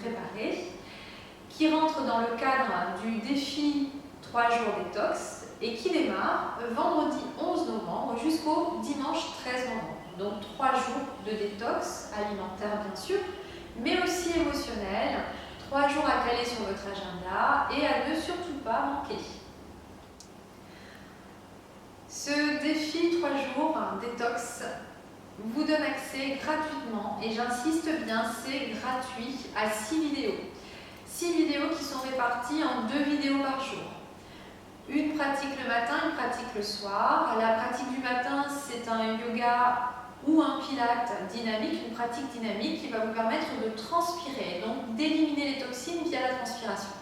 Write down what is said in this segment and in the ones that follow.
préparer, qui rentre dans le cadre du défi 3 jours détox et qui démarre vendredi 11 novembre jusqu'au dimanche 13 novembre. Donc 3 jours de détox alimentaire bien sûr, mais aussi émotionnel, 3 jours à caler sur votre agenda et à ne surtout pas manquer. Ce défi 3 jours détox vous donne accès gratuitement, et j'insiste bien, c'est gratuit, à 6 vidéos. 6 vidéos qui sont réparties en 2 vidéos par jour. Une pratique le matin, une pratique le soir. La pratique du matin, c'est un yoga ou un pilate dynamique, une pratique dynamique qui va vous permettre de transpirer, donc d'éliminer les toxines via la transpiration.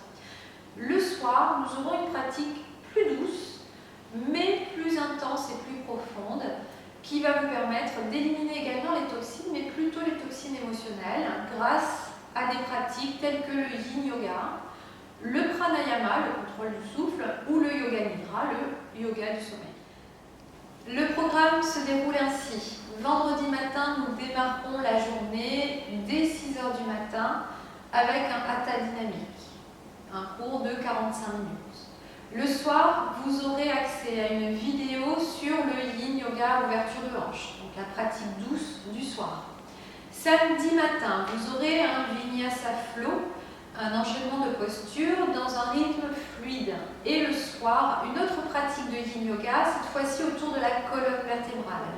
Le soir, nous aurons une pratique plus douce, mais plus intense et plus profonde, qui va vous permettre d'éliminer également les toxines, mais plutôt les toxines émotionnelles, grâce à des pratiques telles que le yin yoga, le pranayama, le contrôle du souffle, ou le yoga nidra, le yoga du sommeil. Le programme se déroule ainsi. Vendredi matin, nous démarrons la journée dès 6 h du matin avec un hatha dynamique, un cours de 45 minutes. Le soir, vous aurez accès à une vidéo sur le yin yoga ouverture de hanche, donc la pratique douce du soir. Samedi matin, vous aurez un vinyasa flow, un enchaînement de postures dans un rythme fluide. Et le soir, une autre pratique de yin yoga, cette fois-ci autour de la colonne vertébrale,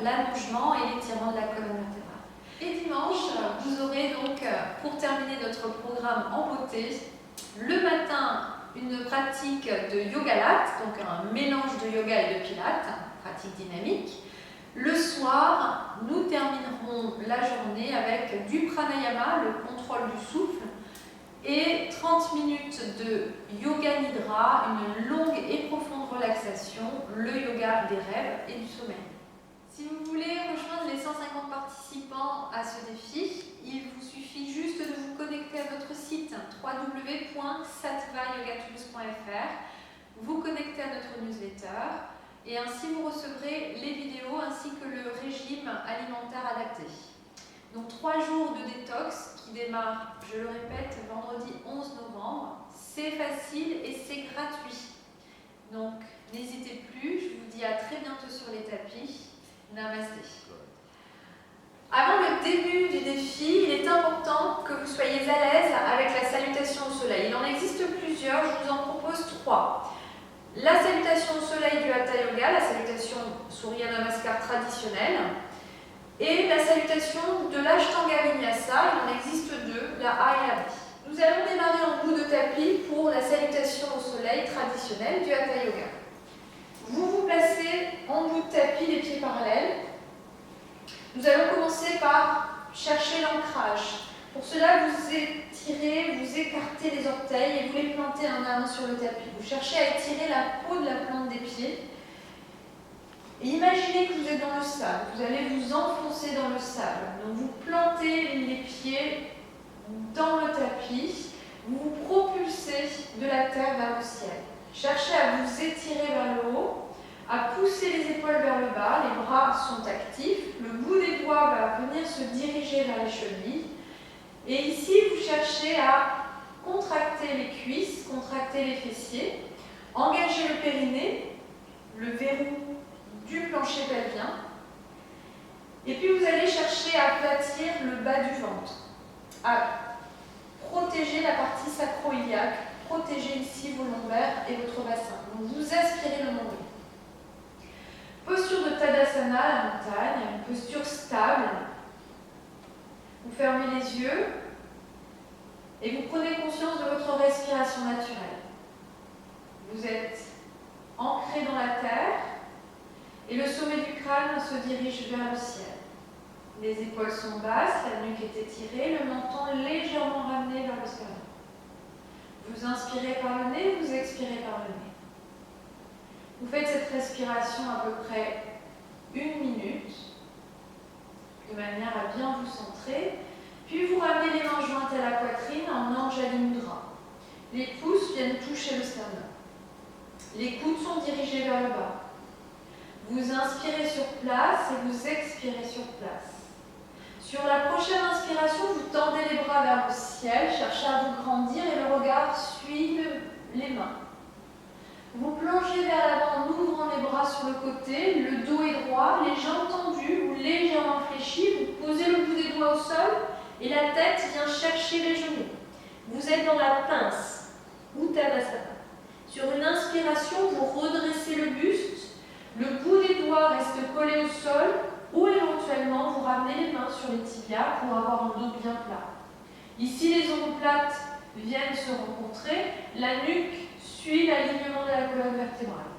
l'allongement et l'étirement de la colonne vertébrale. Et dimanche, vous aurez donc, pour terminer notre programme en beauté, le matin, une pratique de yoga latte, donc un mélange de yoga et de pilates, pratique dynamique. Le soir, nous terminerons la journée avec du pranayama, le contrôle du souffle, et 30 minutes de yoga nidra, une longue et profonde relaxation, le yoga des rêves et du sommeil. Si vous voulez rejoindre les 150 participants à ce défi, il vous suffit juste de vous connecter à notre site www.sattvayogatours.fr, vous connecter à notre newsletter et ainsi vous recevrez les vidéos ainsi que le régime alimentaire adapté. Donc 3 jours de détox qui démarrent, je le répète, vendredi 11 novembre. C'est facile et c'est gratuit. Donc n'hésitez plus, je vous dis à très bientôt sur les tapis. Namasté. Avant le début du défi, il est important que vous soyez à l'aise avec la salutation au soleil. Il en existe plusieurs, je vous en propose 3. La salutation au soleil du Hatha Yoga, la salutation Surya Namaskar traditionnelle, et la salutation de l'Ashtanga Vinyasa, il en existe 2, la A et la B. Nous allons démarrer en bout de tapis pour la salutation au soleil traditionnelle du Hatha Yoga. Vous vous placez en bout de tapis, les pieds parallèles. Nous allons commencer par chercher l'ancrage. Pour cela, vous étirez, vous écartez les orteils et vous les plantez un à un sur le tapis. Vous cherchez à étirer la peau de la plante des pieds. Et imaginez que vous êtes dans le sable. Vous allez vous enfoncer dans le sable. Donc vous plantez les pieds dans le tapis. Vous vous propulsez de la terre vers le ciel. Cherchez à vous étirer vers le haut, à pousser les épaules vers le bas, les bras sont actifs, le bout des doigts va venir se diriger vers les chevilles. Et ici, vous cherchez à contracter les cuisses, contracter les fessiers, engager le périnée, le verrou du plancher pelvien. Et puis vous allez chercher à aplatir le bas du ventre, à protéger la partie sacro-iliaque, protéger ici vos lombaires et votre bassin. Donc vous aspirez le nombril. Posture de Tadasana, la montagne, une posture stable. Vous fermez les yeux et vous prenez conscience de votre respiration naturelle. Vous êtes ancré dans la terre et le sommet du crâne se dirige vers le ciel. Les épaules sont basses, la nuque est étirée, le menton légèrement ramené vers le sternum. Vous inspirez par le nez, vous expirez par le nez. Vous faites cette respiration à peu près 1 minute, de manière à bien vous centrer. Puis vous ramenez les mains jointes à la poitrine en Anjali Mudra. Les pouces viennent toucher le sternum. Les coudes sont dirigés vers le bas. Vous inspirez sur place et vous expirez sur place. Sur la prochaine inspiration, vous tendez les bras vers le ciel, cherchez à vous grandir et le regard suit les mains. Vous plongez vers l'avant en ouvrant les bras sur le côté, le dos est droit, les jambes tendues ou légèrement fléchies, vous posez le bout des doigts au sol et la tête vient chercher les genoux. Vous êtes dans la pince, Uttanasana. Sur une inspiration, vous redressez le buste, le bout des doigts reste collé au sol ou éventuellement vous ramenez les mains sur les tibias pour avoir un dos bien plat. Ici, les omoplates viennent se rencontrer, la nuque suit l'alignement de la colonne vertébrale.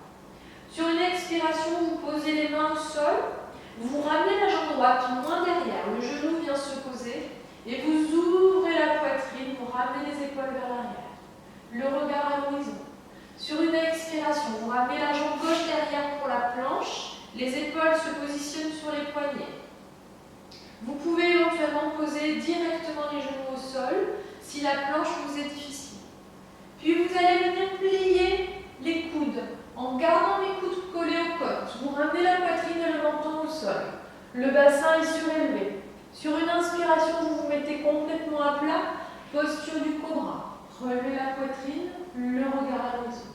Sur une expiration, vous posez les mains au sol, vous ramenez la jambe droite moins derrière, le genou vient se poser et vous ouvrez la poitrine, vous ramenez les épaules vers l'arrière. Le regard à l'horizon. Sur une expiration, vous ramenez la jambe gauche derrière pour la planche, les épaules se positionnent sur les poignets. Vous pouvez éventuellement poser directement les genoux au sol si la planche vous est difficile. Puis vous allez venir plier les coudes en gardant les coudes collés aux côtes. Vous ramenez la poitrine et le menton au sol. Le bassin est surélevé. Sur une inspiration, vous vous mettez complètement à plat, posture du cobra. Relevez la poitrine, le regard à l'horizon.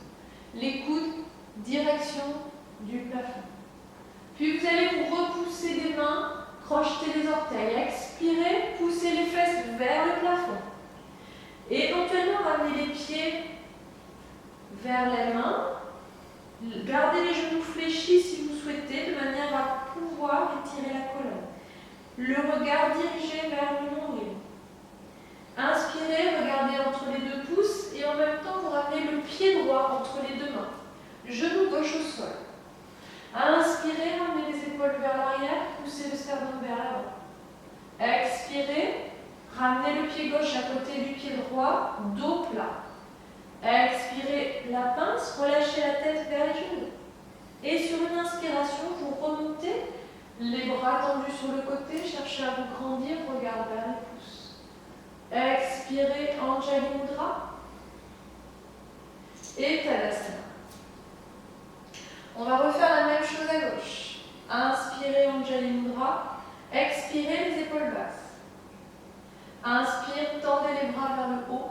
Les coudes, direction du plafond. Puis vous allez vous repousser des mains, crocheter les orteils. Expirez, poussez les fesses vers le plafond. Et éventuellement, ramenez les pieds vers les mains. Gardez les genoux fléchis si vous souhaitez, de manière à pouvoir étirer la colonne. Le regard dirigé vers le nombril. Inspirez, regardez entre les deux pouces et en même temps, vous ramenez le pied droit entre les deux mains. Genou gauche au sol. Inspirez, ramenez les épaules vers l'arrière, poussez le sternum vers l'avant. Expirez, ramenez le pied gauche à côté du pied droit, dos plat. Expirez la pince, relâchez la tête vers les genoux. Et sur une inspiration, vous remontez, les bras tendus sur le côté, cherchez à vous grandir, regard vers les pouces. Expirez, Anjali Mudra. Et Tadasana. On va refaire la même chose à gauche. Inspirez, Anjali Mudra. Expirez, les épaules basses. Inspire, tendez les bras vers le haut.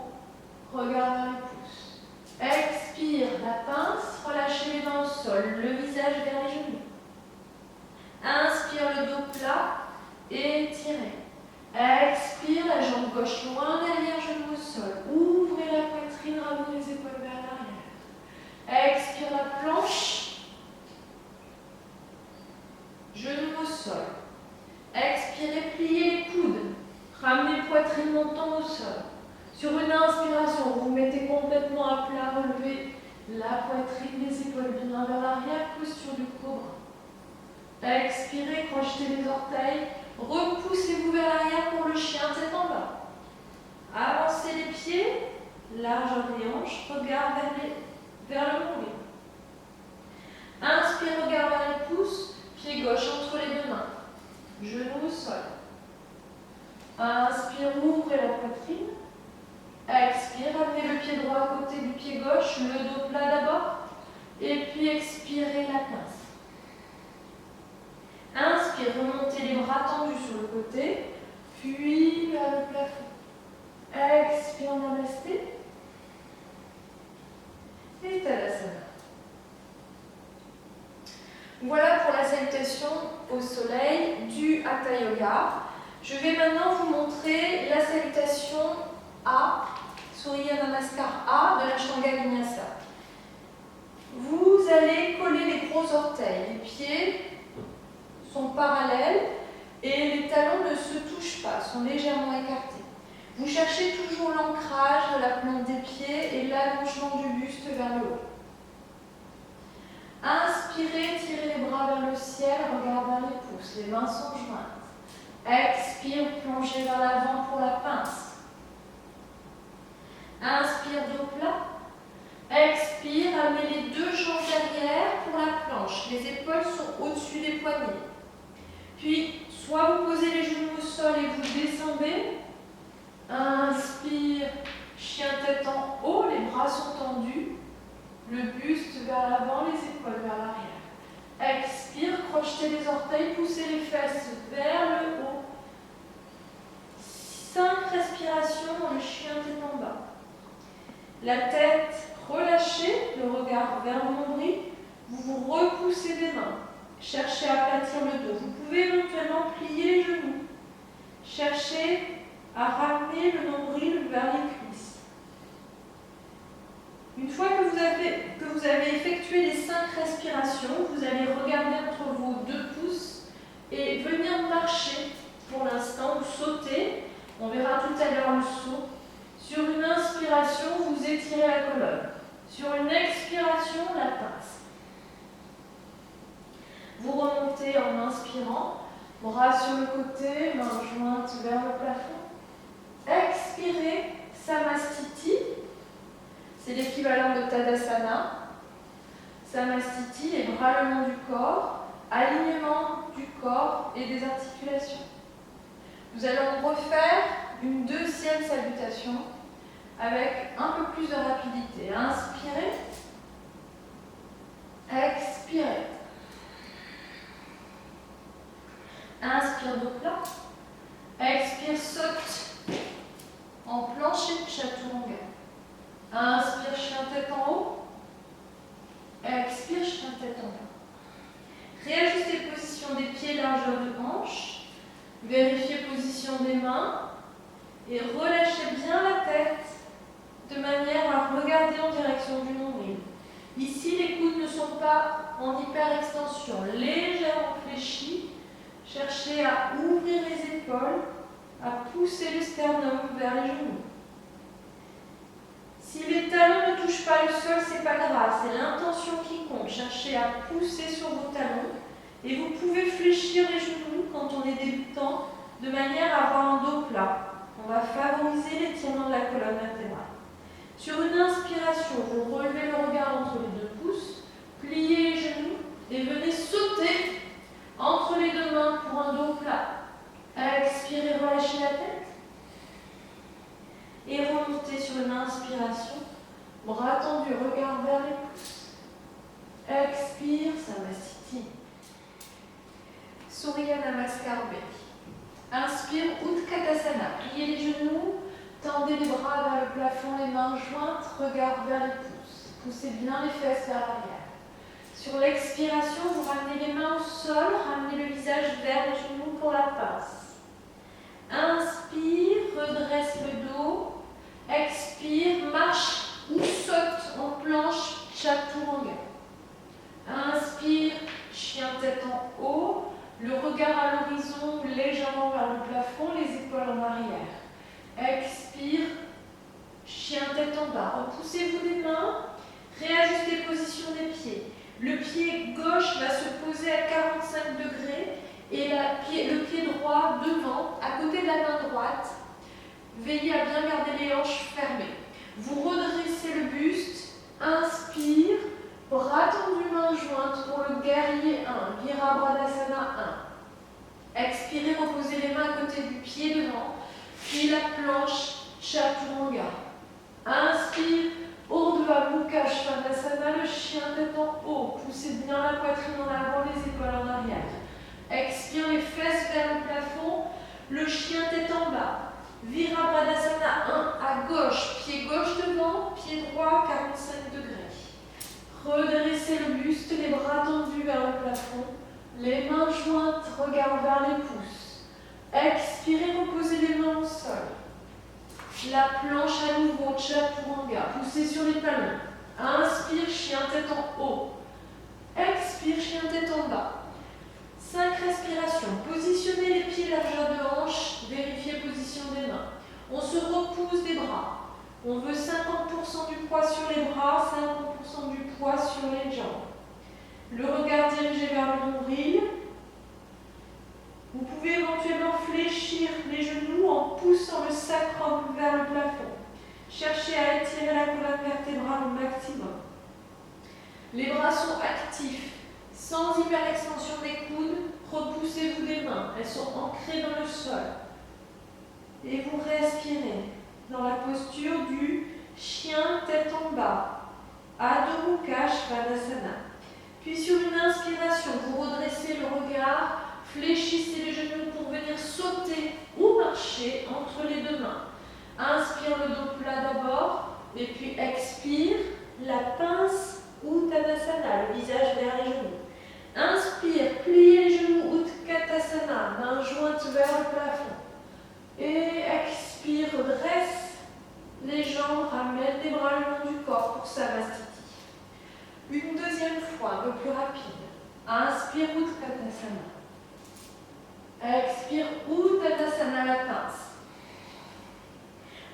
Regard vers les pouces. Expire, la pince, relâchez les mains au sol, le visage vers les genoux. Inspire, le dos plat, étirez. Expire, la jambe gauche loin derrière, genou au sol. Ouvrez la poitrine, ramenez les épaules vers l'arrière. Expire, la planche. Genou au sol. Expirez, pliez les coudes. Ramenez poitrine, menton au sol. Sur une inspiration, vous vous mettez complètement à plat, relevez la poitrine, les épaules bien vers l'arrière, posture du cobra. Expirez, crochetez les orteils, repoussez-vous vers l'arrière pour le chien, tête en bas. Avancez les pieds, largeur des hanches, regard vers le nombril. Inspire, regard vers les pouces, pied gauche entre les deux mains, genou au sol. Inspire, ouvrez la poitrine. Expire, ramenez le pied droit à côté du pied gauche, le dos plat d'abord, et puis expirez la pince. Inspire, remontez les bras tendus sur le côté, puis vers le plafond. Expire, Namasté. Et Tadasana. Voilà pour la salutation au soleil du Hatha Yoga. Je vais maintenant vous montrer la salutation A, Surya Namaskar A de l'Ashtanga Vinyasa. Vous allez coller les gros orteils. Les pieds sont parallèles et les talons ne se touchent pas, sont légèrement écartés. Vous cherchez toujours l'ancrage de la plante des pieds et l'allongement du buste vers le haut. Inspirez, tirez les bras vers le ciel, regard vers les pouces, les mains sont jointes. Expire, plongez vers l'avant pour la pince. Inspire, dos plat. Expire, amenez les deux jambes derrière pour la planche. Les épaules sont au-dessus des poignets. Puis, soit vous posez les genoux au sol et vous descendez. Inspire, chien tête en haut, les bras sont tendus. Le buste vers l'avant, les épaules vers l'arrière. Expire, crochetez les orteils, poussez les fesses vers le haut. inspiration dans le chien tête en bas. La tête relâchée, le regard vers le nombril, vous vous repoussez des mains. Cherchez à aplatir le dos. Vous pouvez éventuellement plier les genoux. Cherchez à ramener le nombril vers les cuisses. Une fois que vous avez effectué les 5 respirations, vous allez regarder entre vos 2 pouces et venir marcher pour l'instant ou sauter. On verra tout à l'heure le saut. Sur une inspiration, vous étirez la colonne. Sur une expiration, la pince. Vous remontez en inspirant, bras sur le côté, mains jointes vers le plafond. Expirez, Samastiti. C'est l'équivalent de Tadasana. Samastiti, les bras le long du corps, alignement du corps et des articulations. Nous allons refaire une deuxième salutation avec un peu plus de rapidité. Inspirez, expirez. Inspire dos plat. Expire, saute en plancher chaturanga. Inspire, chien tête en haut. Expire, chien tête en bas. Réajustez position des pieds, largeur de hanche. Vérifiez position des mains. Et relâchez bien la tête de manière à regarder en direction du nombril. Ici, les coudes ne sont pas en hyperextension, légèrement fléchis. Cherchez à ouvrir les épaules, à pousser le sternum vers les genoux. Si les talons ne touchent pas le sol, ce n'est pas grave, c'est l'intention qui compte. Cherchez à pousser sur vos talons et vous pouvez fléchir les genoux quand on est débutant de manière à avoir un dos plat. On va favoriser l'étirement de la colonne vertébrale. Sur une inspiration, vous relevez le regard entre les 2 pouces, pliez les genoux et venez sauter entre les 2 mains pour un dos plat. Expirez, relâchez la tête. Et remontez sur une inspiration, bras tendus, regard vers les pouces. Expire, Samastiti. Surya Namaskar B. Inspire, Utkatasana. Pliez les genoux, tendez les bras vers le plafond, les mains jointes, regard vers les pouces. Poussez bien les fesses vers l'arrière. Sur l'expiration, vous ramenez les mains au sol, ramenez le visage vers les genoux pour la pince. Inspire, redresse le dos. Expire, marche ou saute en planche chaturanga. Inspire, chien tête en haut, le regard à l'horizon légèrement vers le plafond, les épaules en arrière. Expire, chien tête en bas. Repoussez-vous les mains, réajustez position des pieds. Le pied gauche va se poser à 45 degrés et le pied droit devant, à côté de la main droite. Veillez à bien garder les hanches fermées. Vous redressez le buste. Inspire. Bras tendus, mains jointes pour le guerrier 1. Virabhadasana 1. Expirez, reposez les mains à côté du pied devant. Puis la planche chaturanga. Inspire. Urdhva Mukha Svanasana, le chien tête en haut. Poussez bien la poitrine en avant, les épaules en arrière. Expire, les fesses vers le plafond. Le chien tête en bas. Virabhadasana 1 à gauche, pied gauche devant, pied droit 45 degrés. Redressez le buste, les bras tendus vers le plafond, les mains jointes, regard vers les pouces. Expirez, reposez les mains au sol. La planche à nouveau, chaturanga, poussez sur les talons. Inspire, chien tête en haut. Expire, chien tête en bas. 5 respirations. Positionnez les pieds largeur de hanche. Vérifiez position des mains. On se repousse des bras. On veut 50% du poids sur les bras, 50% du poids sur les jambes. Le regard dirigé vers le nombril. Vous pouvez éventuellement fléchir les genoux en poussant le sacrum vers le plafond. Cherchez à étirer la colonne vertébrale au maximum. Les bras sont actifs. Sans hyperextension des coudes, repoussez-vous des mains. Elles sont ancrées dans le sol. Et vous respirez dans la posture du chien tête en bas. Adho Mukha Svanasana. Puis sur une inspiration, vous redressez le regard, fléchissez les genoux pour venir sauter ou marcher entre les 2 mains. Inspire le dos plat d'abord, et puis expire la pince Uttanasana, le visage vers les genoux. Inspire, pliez les genoux, Utkatasana, main jointe vers le plafond. Et expire, dresse les jambes, ramène les bras le long du corps pour Samastiti. Une deuxième fois, un peu plus rapide. Inspire, Utkatasana. Expire, Uttanasana, la pince.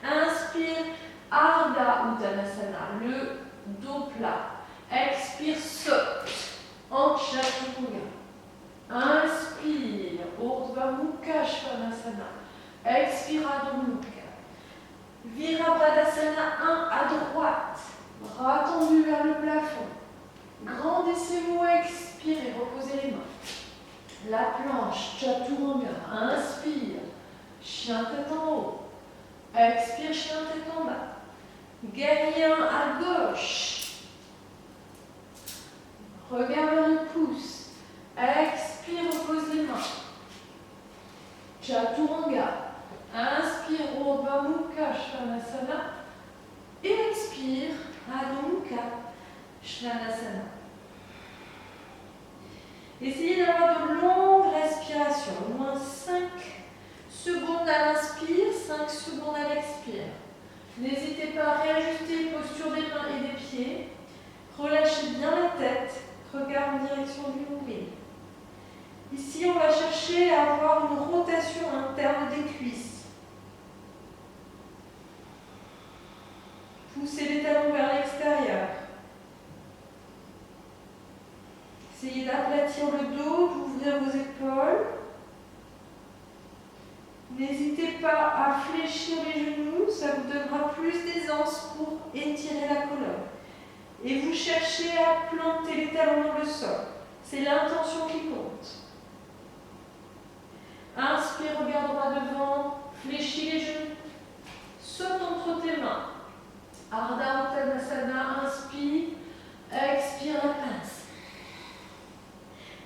Inspire, Ardha Uttanasana, le dos plat. Expire, saute en Chaturanga. Inspire, Urdhva Mukha Svanasana. Expire, Adho Mukha. Virabhadasana 1 à droite. Bras tendus vers le plafond. Grandissez-vous, expirez, reposez les mains. La planche, Chaturanga. Inspire, chien tête en haut. Expire, chien tête en bas. Guerrier à gauche. Regarde vers le pouce. Expire, repose les mains. Chaturanga. Inspire, Urdhva Mukha Svanasana. Et expire, Adho Mukha Svanasana. Essayez d'avoir de longues respirations, au moins 5 secondes à l'inspire, 5 secondes à l'expire. N'hésitez pas à réajuster la posture des mains et des pieds. Relâchez bien la tête, regard en direction du nombril. Ici, on va chercher à avoir une rotation interne des cuisses. Poussez les talons vers l'extérieur. Essayez d'aplatir le dos, d'ouvrir vos épaules. N'hésitez pas à fléchir les genoux, ça vous donnera plus d'aisance pour étirer la colonne. Et vous cherchez à planter les talons dans le sol. C'est l'intention qui compte. Inspire, regarde droit devant, fléchis les genoux. Saute entre tes mains. Ardha Uttanasana, inspire, expire la pince.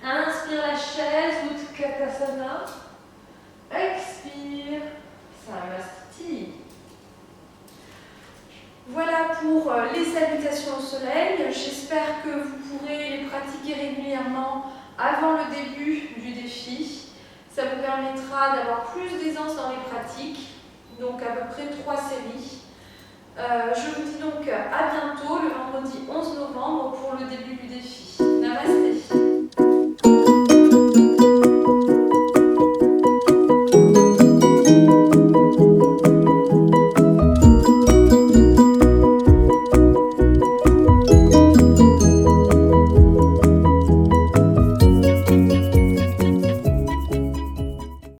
Inspire la chaise, Utkatasana. Expire, Samastiti. Voilà pour les salutations au soleil. J'espère que vous pourrez les pratiquer régulièrement avant le début du défi. Ça vous permettra d'avoir plus d'aisance dans les pratiques, donc à peu près 3 séries. Je vous dis donc à bientôt le vendredi 11 novembre pour le début du